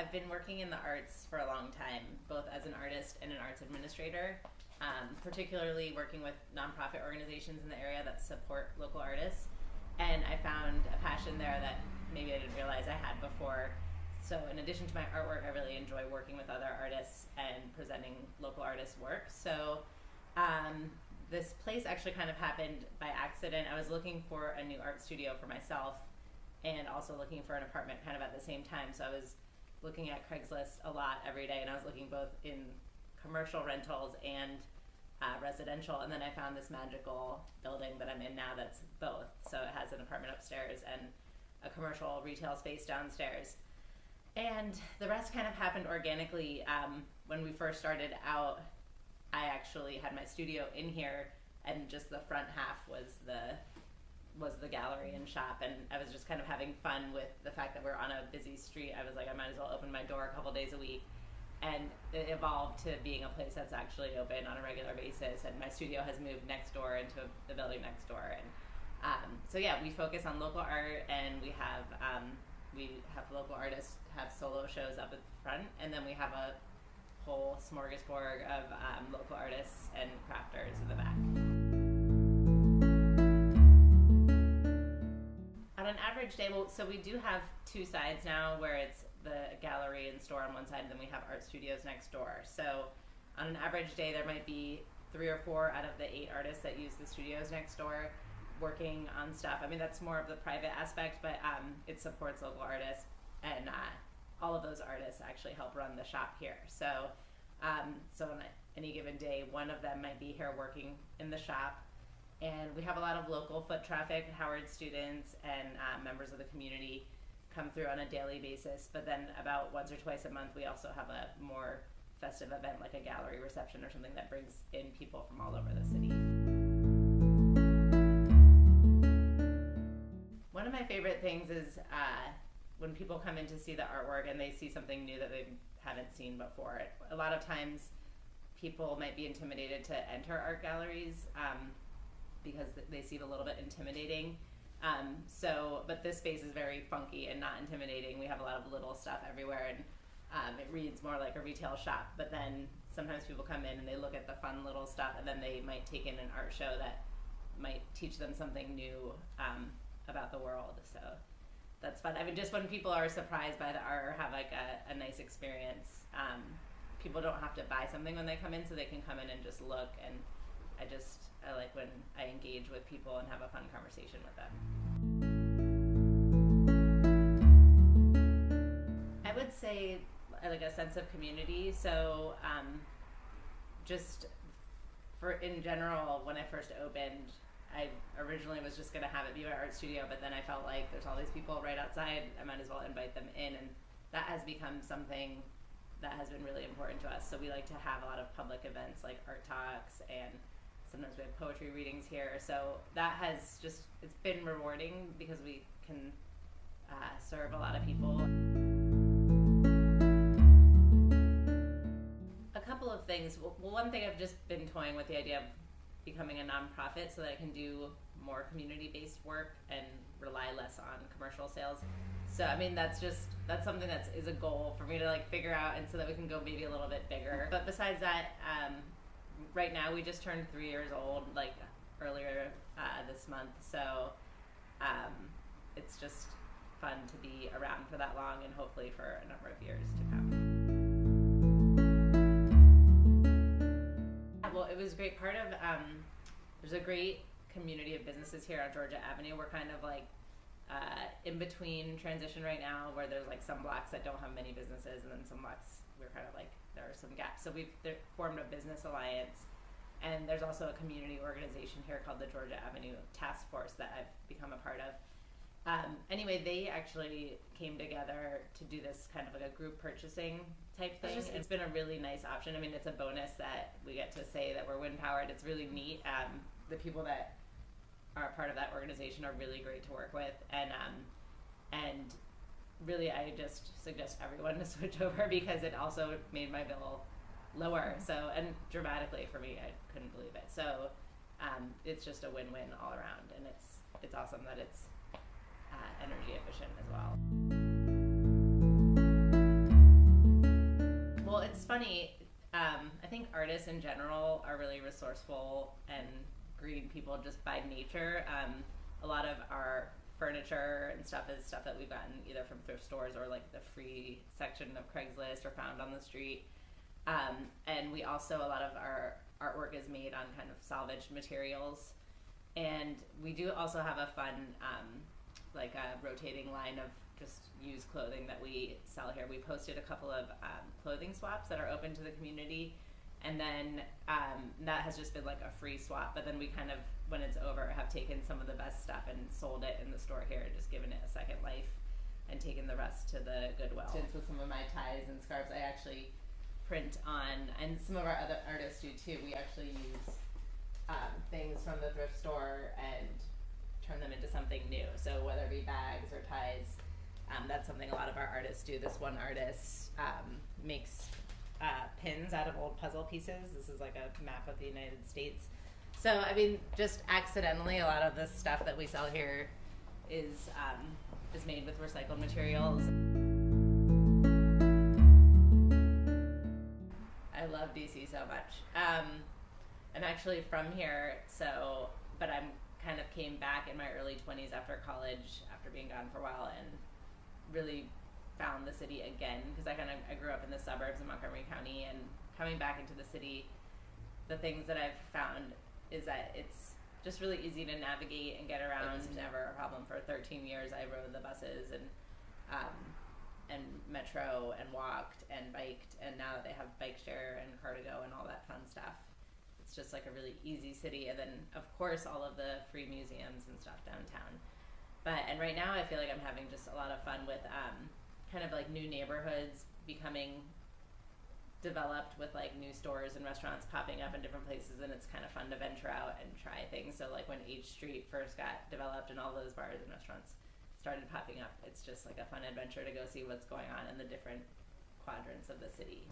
I've been working in the arts for a long time, both as an artist and an arts administrator, particularly working with nonprofit organizations in the area that support local artists. And I found a passion there that maybe I didn't realize I had before. So in addition to my artwork, I really enjoy working with other artists and presenting local artists' work. So this place actually kind of happened by accident. I was looking for a new art studio for myself and also looking for an apartment kind of at the same time. So I was looking at Craigslist a lot every day, and I was looking both in commercial rentals and residential, and then I found this magical building that I'm in now that's both. So it has an apartment upstairs and a commercial retail space downstairs. And the rest kind of happened organically. When we first started out, I actually had my studio in here, and just the front half was the gallery and shop, and I was just kind of having fun with the fact that we're on a busy street. I was like, I might as well open my door a couple days a week, and it evolved to being a place that's actually open on a regular basis, and my studio has moved next door into the building next door. And so yeah, we focus on local art, and we have local artists have solo shows up at the front, and then we have a whole smorgasbord of local artists and crafters in the back. On an average day, so we do have two sides now, where it's the gallery and store on one side, and then we have art studios next door. So on an average day, there might be 3 or 4 out of the 8 artists that use the studios next door working on stuff. I mean, that's more of the private aspect, but it supports local artists, and all of those artists actually help run the shop here. So on any given day, one of them might be here working in the shop. And we have a lot of local foot traffic. Howard students and members of the community come through on a daily basis, but then about once or twice a month we also have a more festive event like a gallery reception or something that brings in people from all over the city. One of my favorite things is when people come in to see the artwork and they see something new that they haven't seen before. A lot of times people might be intimidated to enter art galleries because they seem a little bit intimidating. But this space is very funky and not intimidating. We have a lot of little stuff everywhere, and it reads more like a retail shop. But then sometimes people come in and they look at the fun little stuff, and then they might take in an art show that might teach them something new about the world. So that's fun. I mean, just when people are surprised by the art or have like a nice experience, people don't have to buy something when they come in, so they can come in and just look. And I like when I engage with people and have a fun conversation with them. I would say like a sense of community. So just in general, when I first opened, I originally was just going to have it be my art studio, but then I felt like there's all these people right outside, I might as well invite them in, and that has become something that has been really important to us. So we like to have a lot of public events like art talks, and sometimes we have poetry readings here. So that has it's been rewarding because we can serve a lot of people. A couple of things. Well, one thing, I've just been toying with the idea of becoming a nonprofit so that I can do more community-based work and rely less on commercial sales. So I mean, that's something that is a goal for me to like figure out, and so that we can go maybe a little bit bigger. But besides that, right now we just turned 3 years old, like earlier this month. So it's just fun to be around for that long, and hopefully for a number of years to come. Well, it was a great part of, there's a great community of businesses here on Georgia Avenue. We're kind of like in between transition right now, where there's like some blocks that don't have many businesses, and then some blocks we're kind of like, there are some gaps. So we've formed a business alliance, and there's also a community organization here called the Georgia Avenue Task Force that I've become a part of. Anyway, they actually came together to do this kind of like a group purchasing type thing. It's been a really nice option. I mean, it's a bonus that we get to say that we're wind powered. It's really neat. The people that are a part of that organization are really great to work with, and really I just suggest everyone to switch over, because it also made my bill lower, so, and dramatically for me. I couldn't believe it. So it's just a win-win all around, and it's awesome that it's energy efficient as well. Well, it's funny. I think artists in general are really resourceful and green people just by nature. A lot of our furniture and stuff is stuff that we've gotten either from thrift stores or like the free section of Craigslist or found on the street. And we also, a lot of our artwork is made on kind of salvaged materials. And we do also have a fun, like a rotating line of just used clothing that we sell here. We posted a couple of clothing swaps that are open to the community. And then that has just been like a free swap. But then we kind of, when it's over, have taken some of the best stuff and sold it in the store here, just given it a second life and taken the rest to the Goodwill. With some of my ties and scarves, I actually print on, and some of our other artists do too. We actually use things from the thrift store and turn them into something new. So whether it be bags or ties, that's something a lot of our artists do. This one artist makes pins out of old puzzle pieces. This is like a map of the United States. So, I mean, just accidentally, a lot of this stuff that we sell here is made with recycled materials. I love DC so much. I'm actually from here, but I'm kind of came back in my early 20s after college, after being gone for a while, and really found the city again, because I grew up in the suburbs in Montgomery County, and coming back into the city, the things that I've found is that it's just really easy to navigate and get around. It's never a problem. For 13 years I rode the buses and metro and walked and biked, and now that they have bike share and car-to-go and all that fun stuff, it's just like a really easy city. And then of course all of the free museums and stuff downtown. And right now I feel like I'm having just a lot of fun with kind of like new neighborhoods becoming developed, with like new stores and restaurants popping up in different places, and it's kind of fun to venture out and try things. So like when H Street first got developed and all those bars and restaurants started popping up, it's just like a fun adventure to go see what's going on in the different quadrants of the city.